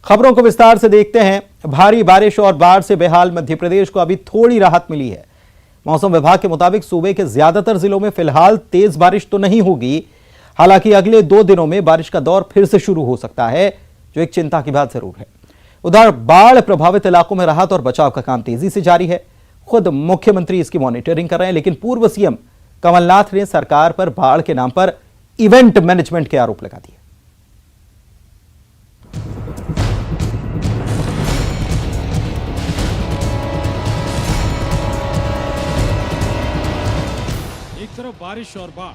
खबरों को विस्तार से देखते हैं। भारी बारिश और बाढ़ से बेहाल मध्य प्रदेश को अभी थोड़ी राहत मिली है। मौसम विभाग के मुताबिक सूबे के ज्यादातर जिलों में फिलहाल तेज बारिश तो नहीं होगी, हालांकि अगले 2 दिनों में बारिश का दौर फिर से शुरू हो सकता है, जो एक चिंता की बात जरूर है। उधर बाढ़ प्रभावित इलाकों में राहत और बचाव का काम तेजी से जारी है। खुद मुख्यमंत्री इसकी मॉनिटरिंग कर रहे हैं, लेकिन पूर्व सीएम कमलनाथ ने सरकार पर बाढ़ के नाम पर इवेंट मैनेजमेंट के आरोप लगा दिए। एक तरफ बारिश और बाढ़,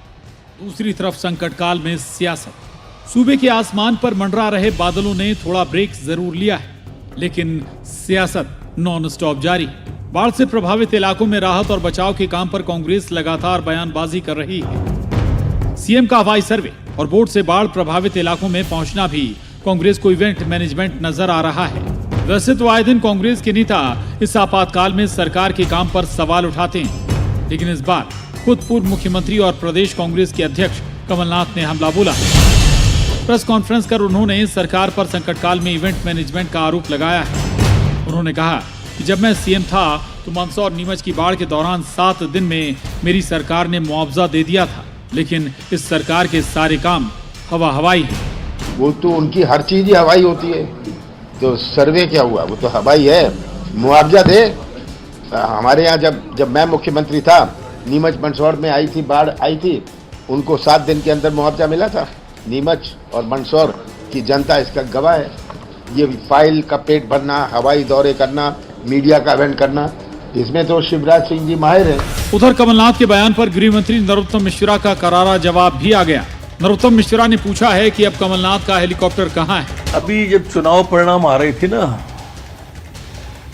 दूसरी तरफ संकट काल में सियासत। सूबे के आसमान पर मंडरा रहे बादलों ने थोड़ा ब्रेक जरूर लिया है, लेकिन सियासत नॉन स्टॉप जारी। बाढ़ से प्रभावित इलाकों में राहत और बचाव के काम पर कांग्रेस लगातार बयानबाजी कर रही है। सीएम का हवाई सर्वे और बोट से बाढ़ प्रभावित इलाकों में पहुंचना भी कांग्रेस को इवेंट मैनेजमेंट नजर आ रहा है। वैसे तो आए दिन कांग्रेस के नेता इस आपातकाल में सरकार के काम पर सवाल उठाते हैं, लेकिन इस बार खुद पूर्व मुख्यमंत्री और प्रदेश कांग्रेस के अध्यक्ष कमलनाथ ने हमला बोला। प्रेस कॉन्फ्रेंस कर उन्होंने सरकार पर संकटकाल में इवेंट मैनेजमेंट का आरोप लगाया है। उन्होंने कहा कि जब मैं सीएम था तो मंदसौर नीमच की बाढ़ के दौरान 7 दिन में मेरी सरकार ने मुआवजा दे दिया था, लेकिन इस सरकार के सारे काम हवाई है। वो तो उनकी हर चीज ही हवाई होती है, तो सर्वे क्या हुआ, वो तो हवाई है। मुआवजा दे। हमारे यहाँ जब मैं मुख्यमंत्री था, नीमच मंदसौर में आई थी, बाढ़ आई थी, उनको 7 दिन के अंदर मुआवजा मिला था। नीमच और मंदसौर की जनता इसका गवाह है। ये फाइल का पेट भरना, हवाई दौरे करना, मीडिया का इवेंट करना, इसमें तो शिवराज सिंह जी माहिर हैं। उधर कमलनाथ के बयान पर गृह मंत्री नरोत्तम मिश्रा का करारा जवाब भी आ गया। नरोत्तम मिश्रा ने पूछा है कि अब कमलनाथ का हेलीकॉप्टर कहां है। अभी जब चुनाव परिणाम आ रहे थे ना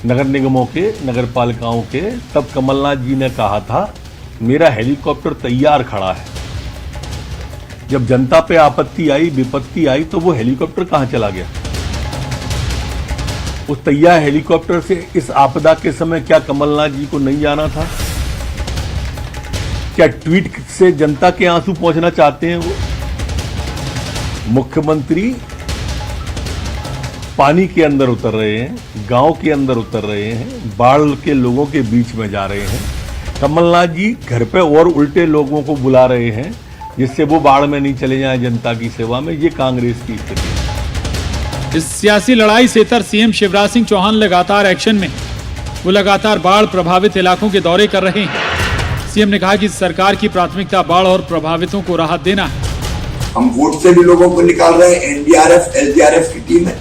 नगर निगमों के, नगर पालिकाओं के, तब कमलनाथ जी ने कहा था मेरा हेलीकॉप्टर तैयार खड़ा है। जब जनता पे आपत्ति आई, विपत्ति आई, तो वो हेलीकॉप्टर कहां चला गया? उस तैयार हेलीकॉप्टर से इस आपदा के समय क्या कमलनाथ जी को नहीं जाना था? क्या ट्वीट से जनता के आंसू पहुंचना चाहते हैं वो? मुख्यमंत्री पानी के अंदर उतर रहे हैं, गांव के अंदर उतर रहे हैं, बाढ़ के लोगों के बीच में जा रहे हैं। कमलनाथ जी घर पे और उल्टे लोगों को बुला रहे हैं, जिससे वो बाढ़ में नहीं चले जाएं जनता की सेवा में। ये कांग्रेस की स्थिति है। इस सियासी लड़ाई से इतर सीएम शिवराज सिंह चौहान लगातार एक्शन में। वो लगातार बाढ़ प्रभावित इलाकों के दौरे कर रहे हैं। सीएम ने कहा कि सरकार की प्राथमिकता बाढ़ और प्रभावितों को राहत देना है। हम वोट से भी लोगों को निकाल रहे हैं, एनडीआरएफ, एसडीआरएफ की टीम है,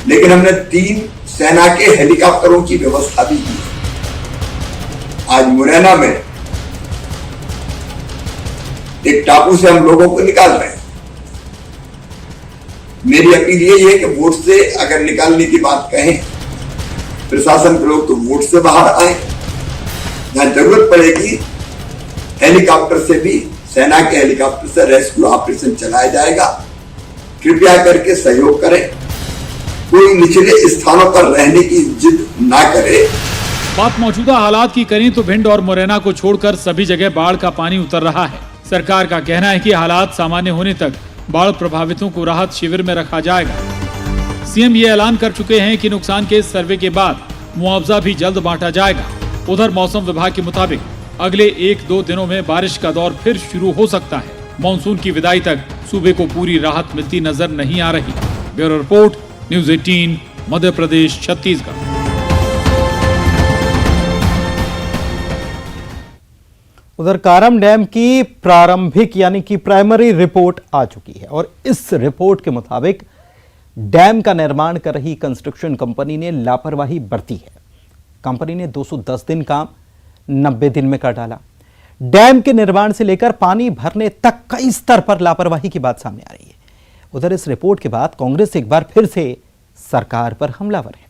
लेकिन हमने 3 सेना के हेलीकॉप्टरों की व्यवस्था भी की। आज मुरैना में एक टापू से हम लोगों को निकाल रहे हैं। मेरी अपील यही है कि वोट से अगर निकालने की बात कहें, प्रशासन के लोग तो वोट से बाहर आए। जहां जरूरत पड़ेगी हेलीकॉप्टर से भी, सेना के हेलीकॉप्टर से रेस्क्यू ऑपरेशन चलाया जाएगा। कृपया करके सहयोग करें, कोई निचले स्थानों पर रहने की जिद ना करे। बात मौजूदा हालात की करें तो भिंड और मुरैना को छोड़कर सभी जगह बाढ़ का पानी उतर रहा है। सरकार का कहना है कि हालात सामान्य होने तक बाढ़ प्रभावितों को राहत शिविर में रखा जाएगा। सीएम ये ऐलान कर चुके हैं कि नुकसान के सर्वे के बाद मुआवजा भी जल्द बांटा जाएगा। उधर मौसम विभाग के मुताबिक अगले 1-2 दिनों में बारिश का दौर फिर शुरू हो सकता है। मानसून की विदाई तक सूबे को पूरी राहत मिलती नजर नहीं आ रही। Bureau report, news 18, Madhya Pradesh, Chhattisgarh. उधर कारम डैम की प्रारंभिक यानी कि प्राइमरी रिपोर्ट आ चुकी है और इस रिपोर्ट के मुताबिक डैम का निर्माण कर रही कंस्ट्रक्शन कंपनी ने लापरवाही बरती है। कंपनी ने 210 दिन काम 90 दिन में कर डाला। डैम के निर्माण से लेकर पानी भरने तक कई स्तर पर लापरवाही की बात सामने आ रही है। उधर इस रिपोर्ट के बाद कांग्रेस एक बार फिर से सरकार पर हमलावर है।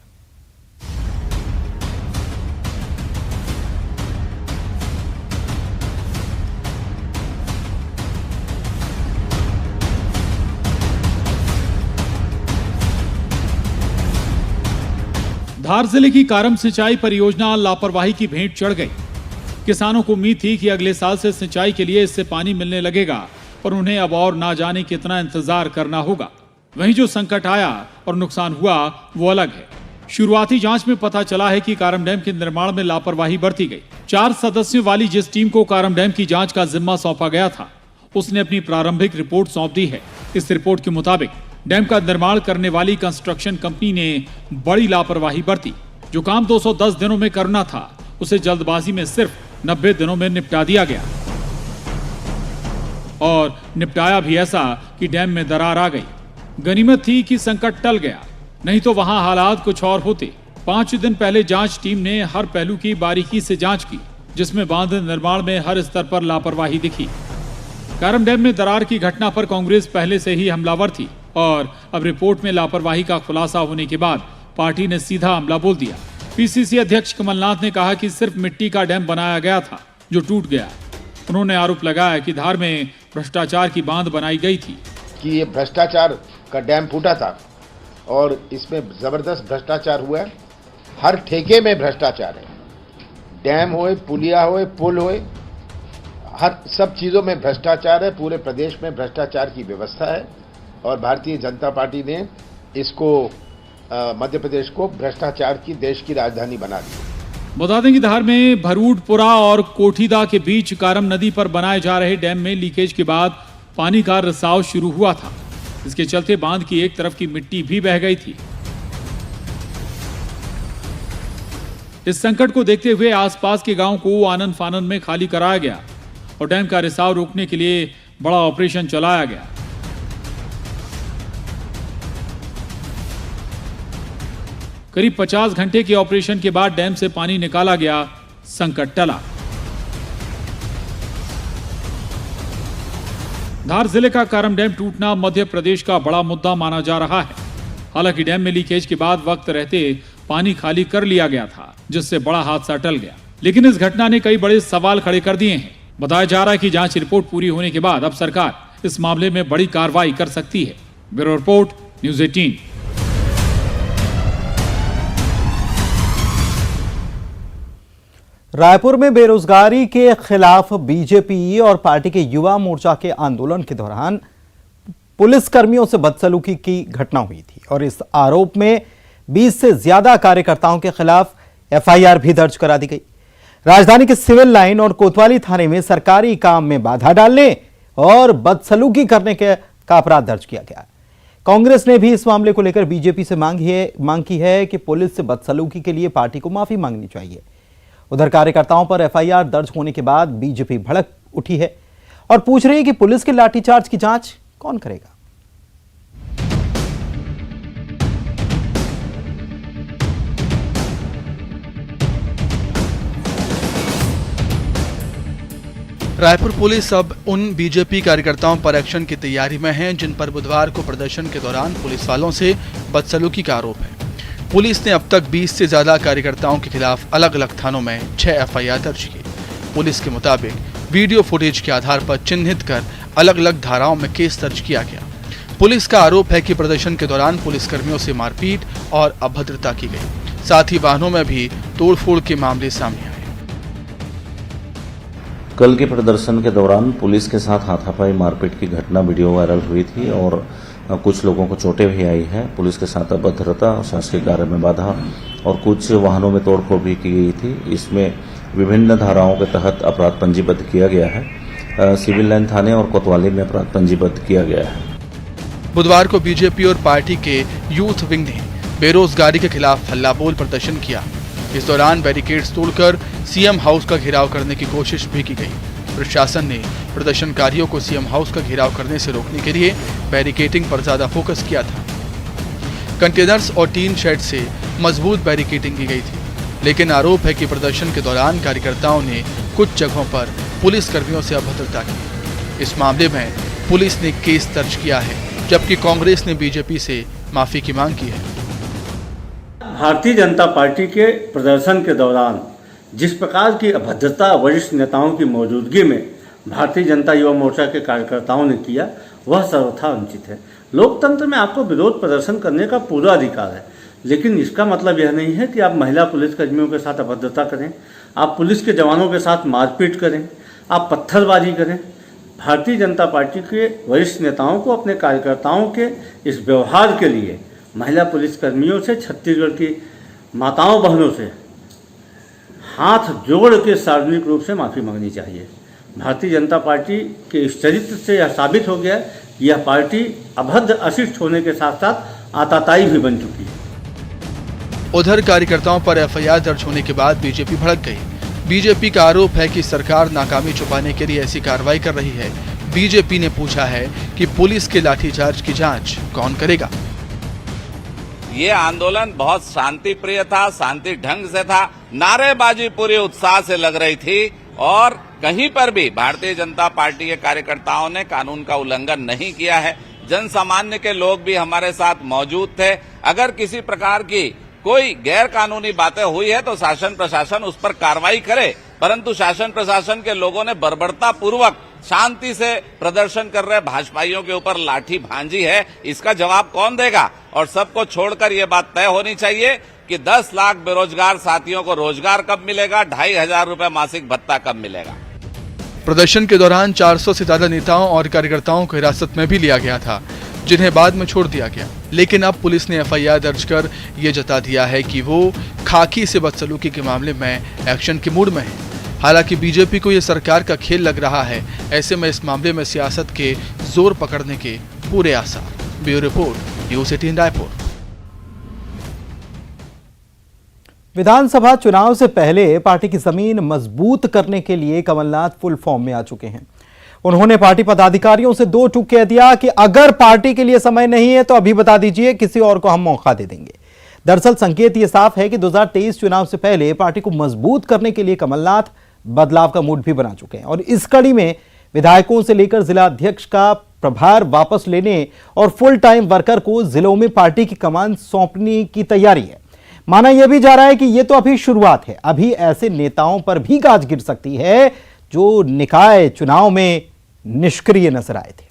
धार जिले की कारम सिंचाई परियोजना लापरवाही की भेंट चढ़ गई। किसानों को उम्मीद थी कि अगले साल से सिंचाई के लिए इससे पानी मिलने लगेगा, पर उन्हें अब और ना जाने कितना इंतजार करना होगा। वहीं जो संकट आया और नुकसान हुआ वो अलग है। शुरुआती जांच में पता चला है कि कारम डैम के निर्माण में लापरवाही बरती गई। 4 सदस्यों वाली जिस टीम को कारम डैम की जांच का जिम्मा सौंपा गया था, उसने अपनी प्रारंभिक रिपोर्ट सौंप दी है। इस रिपोर्ट के मुताबिक डैम का निर्माण करने वाली कंस्ट्रक्शन कंपनी ने बड़ी लापरवाही बरती। जो काम 210 दिनों में करना था, उसे जल्दबाजी में सिर्फ 90 दिनों में निपटा दिया गया, और निपटाया भी ऐसा कि डैम में दरार आ गई। गनीमत थी कि संकट टल गया, नहीं तो वहां हालात कुछ और होते। 5 दिन पहले जांच टीम ने हर पहलू की बारीकी से जांच की, जिसमें बांध निर्माण में हर स्तर पर लापरवाही दिखी। कारम डैम में दरार की घटना पर कांग्रेस पहले से ही हमलावर थी, और अब रिपोर्ट में लापरवाही का खुलासा होने के बाद पार्टी ने सीधा हमला बोल दिया। पीसीसी अध्यक्ष कमलनाथ ने कहा कि सिर्फ मिट्टी का डैम बनाया गया था जो टूट गया। उन्होंने आरोप लगाया कि धार में भ्रष्टाचार की बांध बनाई गई थी, कि ये भ्रष्टाचार का डैम फूटा था और इसमें जबरदस्त भ्रष्टाचार हुआ है। हर ठेके में भ्रष्टाचार है, डैम होए, पुलिया होए, पुल होए, हर सब चीज़ों में भ्रष्टाचार है। पूरे प्रदेश में भ्रष्टाचार की व्यवस्था है और भारतीय जनता पार्टी ने इसको मध्य प्रदेश को भ्रष्टाचार की देश की राजधानी बना दी। बता दें कि धार में भरूडपुरा और कोठीदा के बीच कारम नदी पर बनाए जा रहे डैम में लीकेज के बाद पानी का रिसाव शुरू हुआ था। इसके चलते बांध की एक तरफ की मिट्टी भी बह गई थी। इस संकट को देखते हुए आसपास के गांव को आनन फानन में खाली कराया गया और डैम का रिसाव रोकने के लिए बड़ा ऑपरेशन चलाया गया। करीब 50 घंटे के ऑपरेशन के बाद डैम से पानी निकाला गया, संकट टला। धार जिले का कारम डैम टूटना मध्य प्रदेश का बड़ा मुद्दा माना जा रहा है। हालांकि डैम में लीकेज के बाद वक्त रहते पानी खाली कर लिया गया था, जिससे बड़ा हादसा टल गया। लेकिन इस घटना ने कई बड़े सवाल खड़े कर दिए हैं। बताया जा रहा है कि जांच रिपोर्ट पूरी होने के बाद अब सरकार इस मामले में बड़ी कार्रवाई कर सकती है। Bureau report, news 18। रायपुर में बेरोजगारी के खिलाफ बीजेपी और पार्टी के युवा मोर्चा के आंदोलन के दौरान पुलिस कर्मियों से बदसलूकी की घटना हुई थी और इस आरोप में 20 से ज्यादा कार्यकर्ताओं के खिलाफ एफआईआर भी दर्ज करा दी गई। राजधानी के सिविल लाइन और कोतवाली थाने में सरकारी काम में बाधा डालने और बदसलूकी करने का अपराध दर्ज किया गया। कांग्रेस ने भी इस मामले को लेकर बीजेपी से मांग की है कि पुलिस से बदसलूकी के लिए पार्टी को माफी मांगनी चाहिए। उधर कार्यकर्ताओं पर एफआईआर दर्ज होने के बाद बीजेपी भड़क उठी है और पूछ रही है कि पुलिस के लाठीचार्ज की जांच कौन करेगा। रायपुर पुलिस अब उन बीजेपी कार्यकर्ताओं पर एक्शन की तैयारी में है जिन पर बुधवार को प्रदर्शन के दौरान पुलिस वालों से बदसलूकी का आरोप है। पुलिस ने अब तक 20 से ज्यादा कार्यकर्ताओं के खिलाफ अलग अलग थानों में 6 एफआईआर दर्ज की। पुलिस के मुताबिक वीडियो फुटेज के आधार पर चिन्हित कर अलग अलग धाराओं में केस दर्ज किया गया। पुलिस का आरोप है कि प्रदर्शन के दौरान पुलिसकर्मियों से मारपीट और अभद्रता की गई, साथ ही वाहनों में भी तोड़फोड़ के मामले सामने आए। कल के प्रदर्शन के दौरान पुलिस के साथ हाथापाई मारपीट की घटना वीडियो वायरल हुई थी और कुछ लोगों को चोटें भी आई है। पुलिस के साथ अभद्रता, शासकीय कार्य में बाधा और कुछ वाहनों में तोड़फोड़ भी की गई थी। इसमें विभिन्न धाराओं के तहत अपराध पंजीबद्ध किया गया है। सिविल लाइन थाने और कोतवाली में अपराध पंजीबद्ध किया गया है। बुधवार को बीजेपी और पार्टी के यूथ विंग ने बेरोजगारी के खिलाफ हल्ला बोल प्रदर्शन किया। इस दौरान बैरिकेड्स तोड़कर सीएम हाउस का घेराव करने की कोशिश भी की गई। प्रशासन ने प्रदर्शनकारियों को सीएम हाउस का घेराव करने से रोकने के लिए बैरिकेडिंग पर ज्यादा फोकस किया था। कंटेनर्स और टीन शेड से मजबूत बैरिकेडिंग की गई थी, लेकिन आरोप है कि प्रदर्शन के दौरान कार्यकर्ताओं ने कुछ जगहों पर पुलिस कर्मियों से अभद्रता की। इस मामले में पुलिस ने केस दर्ज किया है, जबकि कांग्रेस ने बीजेपी से माफी की मांग की है। भारतीय जनता पार्टी के प्रदर्शन के दौरान जिस प्रकार की अभद्रता वरिष्ठ नेताओं की मौजूदगी में भारतीय जनता युवा मोर्चा के कार्यकर्ताओं ने किया, वह सर्वथा अनुचित है। लोकतंत्र में आपको विरोध प्रदर्शन करने का पूरा अधिकार है, लेकिन इसका मतलब यह नहीं है कि आप महिला पुलिसकर्मियों के साथ अभद्रता करें, आप पुलिस के जवानों के साथ मारपीट करें, आप पत्थरबाजी करें। भारतीय जनता पार्टी के वरिष्ठ नेताओं को अपने कार्यकर्ताओं के इस व्यवहार के लिए महिला पुलिसकर्मियों से, छत्तीसगढ़ की माताओं बहनों से हाथ जोड़ के सार्वजनिक रूप से माफ़ी मांगनी चाहिए। भारतीय जनता पार्टी के इस चरित्र से यह साबित हो गया कि यह पार्टी अभद्र अशिष्ट होने के साथ साथ आताताई भी बन चुकी है। उधर कार्यकर्ताओं पर एफआईआर दर्ज होने के बाद बीजेपी भड़क गई। बीजेपी का आरोप है कि सरकार नाकामी छुपाने के लिए ऐसी कार्रवाई कर रही है। बीजेपी ने पूछा है कि पुलिस के लाठीचार्ज की जांच कौन करेगा। ये आंदोलन बहुत शांति प्रिय था, शांति ढंग से था, नारेबाजी पूरे उत्साह से लग रही थी और कहीं पर भी भारतीय जनता पार्टी के कार्यकर्ताओं ने कानून का उल्लंघन नहीं किया है। जन सामान्य के लोग भी हमारे साथ मौजूद थे। अगर किसी प्रकार की कोई गैर कानूनी बातें हुई है तो शासन प्रशासन उस पर कार्रवाई करे, परंतु शासन प्रशासन के लोगों ने बर्बरता पूर्वक शांति से प्रदर्शन कर रहे भाजपाइयों के ऊपर लाठी भांजी है। इसका जवाब कौन देगा? और सबको छोड़कर ये बात तय होनी चाहिए कि 10 लाख बेरोजगार साथियों को रोजगार कब मिलेगा, 2,500 रुपए मासिक भत्ता कब मिलेगा। प्रदर्शन के दौरान 400 से ज्यादा नेताओं और कार्यकर्ताओं को हिरासत में भी लिया गया था, जिन्हें बाद में छोड़ दिया गया। लेकिन अब पुलिस ने एफआईआर दर्ज कर ये जता दिया है कि वो खाकी से बदसलूकी के मामले में एक्शन के मूड में है। हालांकि बीजेपी को ये सरकार का खेल लग रहा है। ऐसे में इस मामले में सियासत के जोर पकड़ने के पूरे आसार। Bureau report, news 18 Raipur. विधानसभा चुनाव से पहले पार्टी की जमीन मजबूत करने के लिए कमलनाथ फुल फॉर्म में आ चुके हैं। उन्होंने पार्टी पदाधिकारियों से 2 टूक कह दिया कि अगर पार्टी के लिए समय नहीं है तो अभी बता दीजिए, किसी और को हम मौका दे देंगे। दरअसल संकेत यह साफ है कि 2023 चुनाव से पहले पार्टी को मजबूत करने के लिए कमलनाथ बदलाव का मूड भी बना चुके हैं और इस कड़ी में विधायकों से लेकर जिला अध्यक्ष का प्रभार वापस लेने और फुल टाइम वर्कर को जिलों में पार्टी की कमान सौंपने की तैयारी है। माना यह भी जा रहा है कि यह तो अभी शुरुआत है, अभी ऐसे नेताओं पर भी गाज गिर सकती है जो निकाय चुनाव में निष्क्रिय नजर आए थे।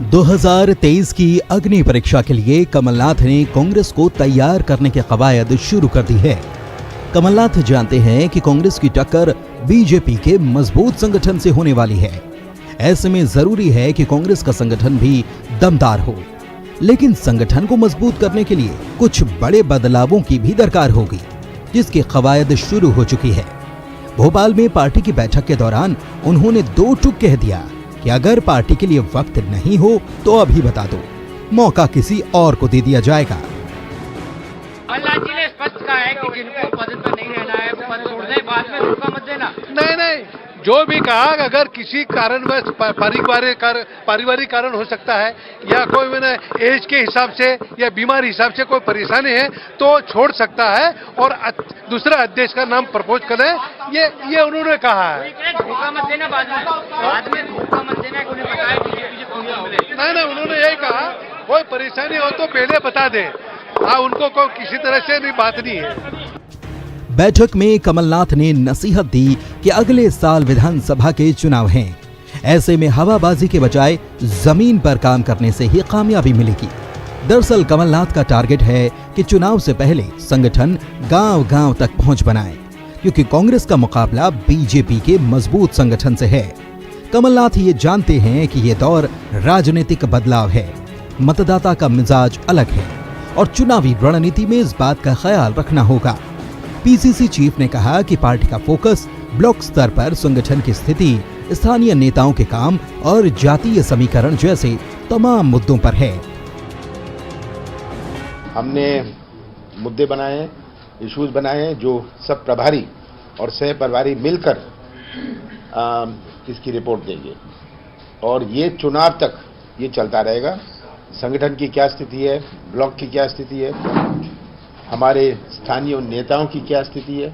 दो 2023 की अग्नि परीक्षा के लिए कमलनाथ ने कांग्रेस को तैयार करने की कवायद शुरू कर दी है। कमलनाथ जानते हैं कि कांग्रेस की टक्कर बीजेपी के मजबूत संगठन से होने वाली है। ऐसे में जरूरी है कि कांग्रेस का संगठन भी दमदार हो, लेकिन संगठन को मजबूत करने के लिए कुछ बड़े बदलावों की भी दरकार होगी, जिसकी कवायद शुरू हो चुकी है। भोपाल में पार्टी की बैठक के दौरान उन्होंने 2 टूक कह दिया कि अगर पार्टी के लिए वक्त नहीं हो तो अभी बता दो, मौका किसी और को दे दिया जाएगा। कमलनाथ जी ने स्पष्ट कहा है कि जिनको पद पर नहीं रहना है वो पद छोड़ दें, बाद में मौका मत देना। नहीं, जो भी कहा अगर किसी कारणवश पारिवारिक कारण हो सकता है या कोई मैंने एज के हिसाब से या बीमारी हिसाब से कोई परेशानी है तो छोड़ सकता है और दूसरा अध्यक्ष का नाम प्रपोज करें, ये उन्होंने कहा है। धोखा मत देना, बाद में धोखा मत देना, उन्हें पता है नहीं, उन्होंने यही कहा कोई परेशानी हो तो पहले बता दे। हाँ, उनको कोई किसी तरह से नहीं बात नहीं है। बैठक में कमलनाथ ने नसीहत दी कि अगले साल विधानसभा के चुनाव हैं। ऐसे में हवाबाजी के बजाय जमीन पर काम करने से ही कामयाबी मिलेगी। दरअसल कमलनाथ का टारगेट है कि चुनाव से पहले संगठन गांव-गांव तक पहुंच बनाए, क्योंकि कांग्रेस का मुकाबला बीजेपी के मजबूत संगठन से है। कमलनाथ ये जानते हैं कि ये दौर राजनीतिक बदलाव है, मतदाता का मिजाज अलग है और चुनावी रणनीति में इस बात का ख्याल रखना होगा। पीसीसी चीफ ने कहा कि पार्टी का फोकस ब्लॉक स्तर पर संगठन की स्थिति, स्थानीय नेताओं के काम और जातीय समीकरण जैसे तमाम मुद्दों पर है। हमने मुद्दे बनाए हैं, इश्यूज बनाए हैं जो सब प्रभारी और सह प्रभारी मिलकर इसकी रिपोर्ट देंगे और ये चुनाव तक ये चलता रहेगा। संगठन की क्या स्थिति है, ब्लॉक की क्या स्थिति है, हमारे स्थानीय नेताओं की क्या स्थिति है,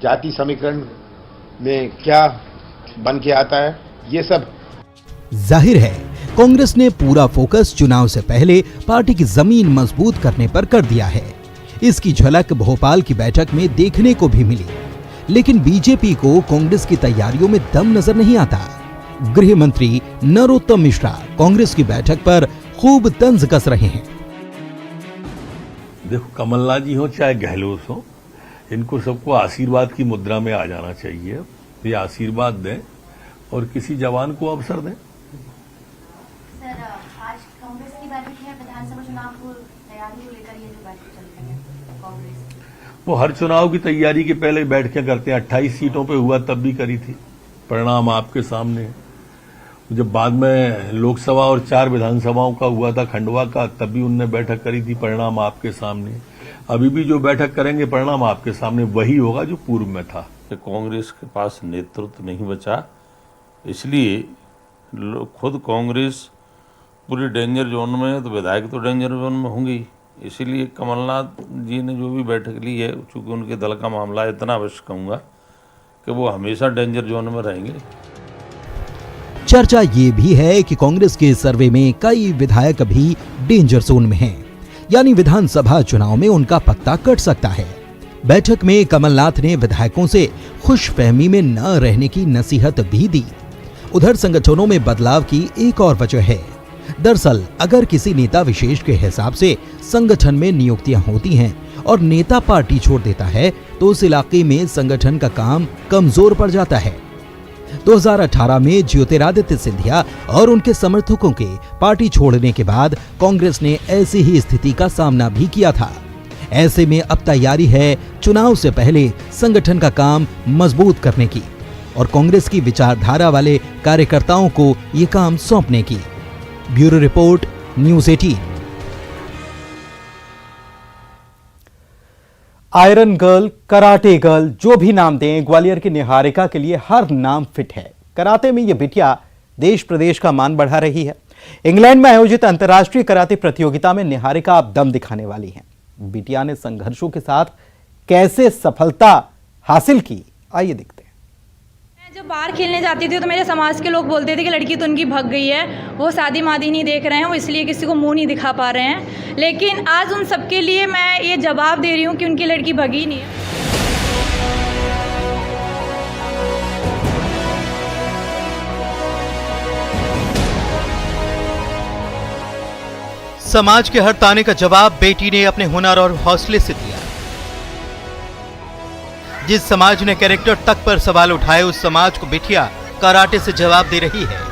जाति समीकरण में क्या बन के आता है, ये सब। जाहिर है कांग्रेस ने पूरा फोकस चुनाव से पहले पार्टी की जमीन मजबूत करने पर कर दिया है। इसकी झलक भोपाल की बैठक में देखने को भी मिली, लेकिन बीजेपी को कांग्रेस की तैयारियों में दम नजर नहीं आता। गृह मंत्री नरोत्तम मिश्रा कांग्रेस की बैठक पर खूब तंज कस रहे हैं। देखो, कमलनाथ जी हो चाहे गहलोत हो, इनको सबको आशीर्वाद की मुद्रा में आ जाना चाहिए। ये आशीर्वाद दें और किसी जवान को अवसर दें। सर, आज कांग्रेस की बैठक है, विधानसभा चुनाव को तैयारी को लेकर ये जो बैठक चल रही है कांग्रेस, वो हर चुनाव की तैयारी के पहले बैठकें करते हैं। 28 सीटों पे हुआ तब भी करी थी, परिणाम आपके सामने है। जब बाद में लोकसभा और 4 विधानसभाओं का हुआ था खंडवा का, तब भी उनने बैठक करी थी, परिणाम आपके सामने। अभी भी जो बैठक करेंगे परिणाम आपके सामने वही होगा जो पूर्व में था। कांग्रेस के पास नेतृत्व नहीं बचा, इसलिए खुद कांग्रेस पूरी डेंजर जोन में है, तो विधायक तो डेंजर जोन में होंगे ही। इसीलिए कमलनाथ जी ने जो भी बैठक ली है, चूंकि उनके दल का मामला है, इतना अवश्य कहूँगा कि वो हमेशा डेंजर जोन में रहेंगे। चर्चा ये भी है कि कांग्रेस के सर्वे में कई विधायक भी डेंजर जोन में हैं, यानी विधानसभा चुनाव में उनका पत्ता कट सकता है। बैठक में कमलनाथ ने विधायकों से खुशफहमी में न रहने की नसीहत भी दी। उधर संगठनों में बदलाव की एक और वजह है। दरअसल अगर किसी नेता विशेष के हिसाब से संगठन में नियुक्तियां होती हैं और नेता पार्टी छोड़ देता है, तो उस इलाके में संगठन का काम कमजोर पड़ जाता है। 2018 में ज्योतिरादित्य सिंधिया और उनके समर्थकों के पार्टी छोड़ने के बाद कांग्रेस ने ऐसी ही स्थिति का सामना भी किया था। ऐसे में अब तैयारी है चुनाव से पहले संगठन का काम मजबूत करने की और कांग्रेस की विचारधारा वाले कार्यकर्ताओं को ये काम सौंपने की। Bureau report, news 18। Iron girl, karate girl, जो भी नाम दें, ग्वालियर की निहारिका के लिए हर नाम फिट है। कराटे में ये बिटिया देश प्रदेश का मान बढ़ा रही है। इंग्लैंड में आयोजित अंतर्राष्ट्रीय कराटे प्रतियोगिता में निहारिका अब दम दिखाने वाली हैं। बिटिया ने संघर्षों के साथ कैसे सफलता हासिल की, आइए देखते हैं। मैं जब बाहर खेलने जाती थी तो मेरे समाज के लोग बोलते थे कि लड़की तो उनकी भग गई है, वो शादी मादी नहीं देख रहे हैं, वो इसलिए किसी को मुंह नहीं दिखा पा रहे हैं। लेकिन आज उन सबके लिए मैं ये जवाब दे रही हूँ कि उनकी लड़की भगी नहीं है। समाज के हर ताने का जवाब बेटी ने अपने हुनर और हौसले से दिया। जिस समाज ने कैरेक्टर तक पर सवाल उठाए, उस समाज को बिटिया कराटे से जवाब दे रही है।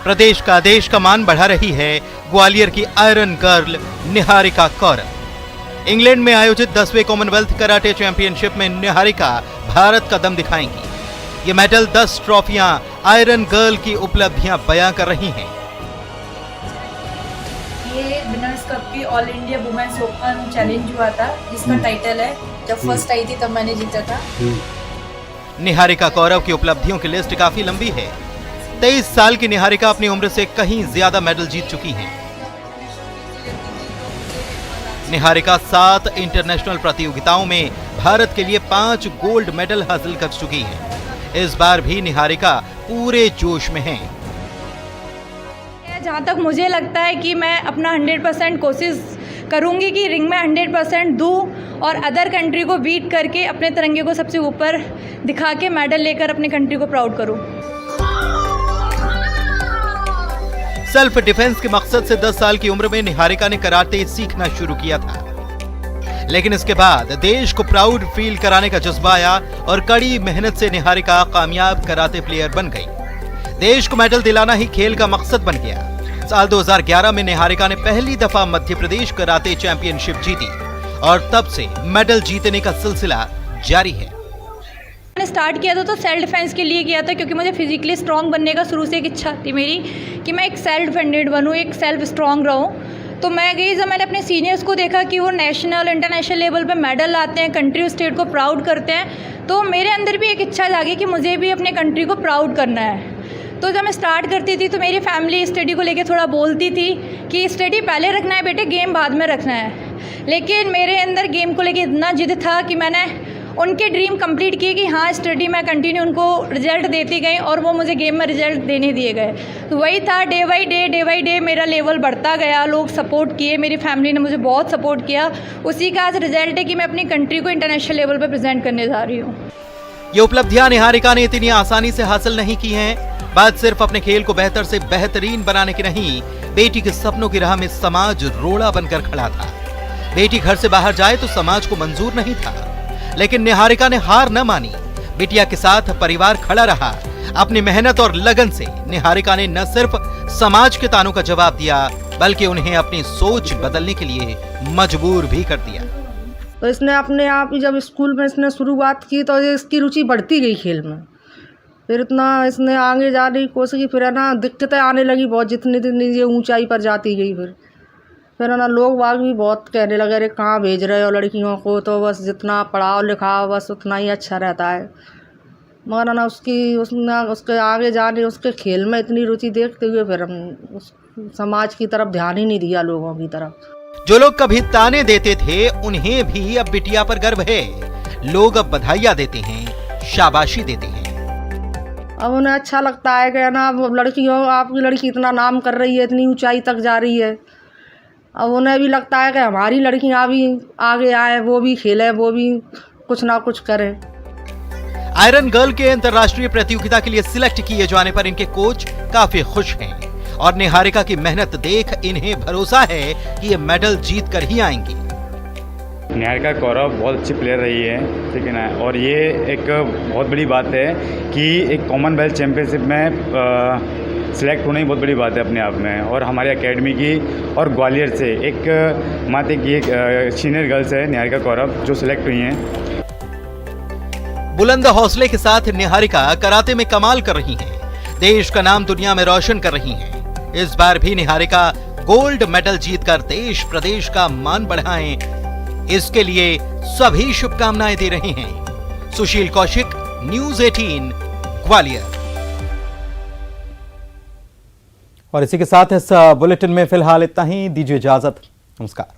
प्रदेश का, देश का मान बढ़ा रही है ग्वालियर की iron girl Niharika Kaurav. England में आयोजित 10वें कॉमनवेल्थ कराटे चैंपियनशिप में निहारिका भारत का दम दिखाएंगी। ये मेडल, 10 ट्रॉफियां आयरन गर्ल की उपलब्धियां बयां कर रही हैं। ये विनर्स कप की all India women's open challenge हुआ था, जिसका टाइटल है, जब फर्स्ट आई थी तब मैंने जीता था। निहारिका कौरव की उपलब्धियों की लिस्ट काफी लंबी है। 23 साल की निहारिका अपनी उम्र से कहीं ज्यादा मेडल जीत चुकी हैं। निहारिका 7 इंटरनेशनल प्रतियोगिताओं में भारत के लिए 5 गोल्ड मेडल हासिल कर चुकी हैं। इस बार भी निहारिका पूरे जोश में हैं। जहाँ तक मुझे लगता है कि मैं अपना 100% कोशिश करूँगी कि रिंग में 100% दूँ और अदर कंट्री को बीट करके अपने तिरंगे को सबसे ऊपर दिखा के मेडल लेकर अपने कंट्री को प्राउड करूँ। सेल्फ डिफेंस के मकसद से 10 साल की उम्र में निहारिका ने कराटे सीखना शुरू किया था, लेकिन इसके बाद देश को प्राउड फील कराने का जज्बा आया और कड़ी मेहनत से निहारिका कामयाब कराटे प्लेयर बन गई। देश को मेडल दिलाना ही खेल का मकसद बन गया। साल 2011 में निहारिका ने पहली दफा मध्य प्रदेश कराटे चैंपियनशिप जीती और तब से मेडल जीतने का सिलसिला जारी है। मैंने स्टार्ट किया था तो सेल्फ डिफेंस के लिए किया था, क्योंकि मुझे फिजिकली स्ट्रांग बनने का शुरू से एक इच्छा थी मेरी कि मैं एक सेल्फ डिफेंडेड बनूँ, एक सेल्फ स्ट्रांग रहूँ। तो मैं गई, जब मैंने अपने सीनियर्स को देखा कि वो नेशनल इंटरनेशनल लेवल पे मेडल लाते हैं, कंट्री और स्टेट को प्राउड करते हैं, तो मेरे अंदर भी एक इच्छा जागी कि मुझे भी अपने कंट्री को प्राउड करना है। तो जब मैं स्टार्ट करती थी तो मेरी फैमिली स्टडी को लेके थोड़ा बोलती थी कि स्टडी पहले रखना है बेटे, गेम बाद में रखना है। लेकिन मेरे अंदर गेम को लेके इतना जिद था कि मैंने उनके ड्रीम कंप्लीट किए कि हाँ स्टडी मैं कंटिन्यू उनको रिजल्ट देती गई और वो मुझे गेम में रिजल्ट देने दिए गए। तो वही था, डे बाई डे मेरा लेवल बढ़ता गया, लोग सपोर्ट किए, मेरी फैमिली ने मुझे बहुत सपोर्ट किया। उसी का आज रिजल्ट है कि मैं अपनी कंट्री को इंटरनेशनल लेवल पर प्रेजेंट करने जा रही हूँ। ये उपलब्धियां निहारिका ने इतनी आसानी से हासिल नहीं की हैं। बात सिर्फ अपने खेल को बेहतर से बेहतरीन बनाने की नहीं, बेटी के सपनों की राह में समाज रोड़ा बनकर खड़ा था। बेटी घर से बाहर जाए तो समाज को मंजूर नहीं था, लेकिन निहारिका ने हार न मानी। बिटिया के साथ परिवार खड़ा रहा। अपनी मेहनत और लगन से निहारिका ने न सिर्फ समाज के तानों का जवाब दिया, बल्कि उन्हें अपनी सोच बदलने के लिए मजबूर भी कर दिया। तो इसने अपने आप ही जब स्कूल में इसने शुरुआत की तो इसकी रुचि बढ़ती गई खेल में। फिर इतना इसने आगे जाने की कोशिश की, फिर है ना दिक्कतें आने लगी बहुत, जितनी जितनी ये ऊंचाई पर जाती गई। फिर है ना लोग बाग भी बहुत कहने लगे, अरे कहाँ भेज रहे हो लड़कियों को, तो बस जितना पढ़ाओ लिखाओ बस उतना ही अच्छा रहता है। मगर ना उसके आगे जाने, उसके खेल में इतनी रुचि देखते हुए फिर हम उस समाज की तरफ ध्यान ही नहीं दिया, लोगों की तरफ। जो लोग कभी ताने देते थे उन्हें भी अब बिटिया पर गर्व है। लोग अब बधाइयां देते हैं, शाबाशी देते हैं। अब उन्हें अच्छा लगता है कि ना लड़कियों, आपकी लड़की इतना नाम कर रही है, इतनी ऊंचाई तक जा रही है। अब उन्हें भी लगता है कि हमारी लड़कियां भी आगे आए, वो भी खेलें, वो भी कुछ ना कुछ करें। आयरन गर्ल के अंतर्राष्ट्रीय प्रतियोगिता के लिए सिलेक्ट किए जाने पर इनके कोच काफी खुश हैं और निहारिका की मेहनत देख इन्हें भरोसा है कि ये मेडल जीत कर ही आएंगी। निहारिका कौरव बहुत अच्छी प्लेयर रही है, ठीक है ना, और ये एक बहुत बड़ी बात है कि एक कॉमनवेल्थ चैंपियनशिप में सिलेक्ट होना ही बहुत बड़ी बात है अपने आप में। और हमारी एकेडमी की और ग्वालियर से एक माते की एक सीनियर गर्ल्स है निहारिका कौरव जो सिलेक्ट हुई हैं। बुलंद हौसले के साथ निहारिका कराटे में कमाल कर रही हैं, देश का नाम दुनिया में रोशन कर रही हैं। इस बार भी निहारिका गोल्ड मेडल जीतकर देश प्रदेश का मान बढ़ाएं, इसके लिए सभी शुभकामनाएं दे रहे हैं। सुशील कौशिक, न्यूज़ 18, ग्वालियर। और इसी के साथ इस बुलेटिन में फिलहाल इतना ही। दीजिए इजाजत, नमस्कार।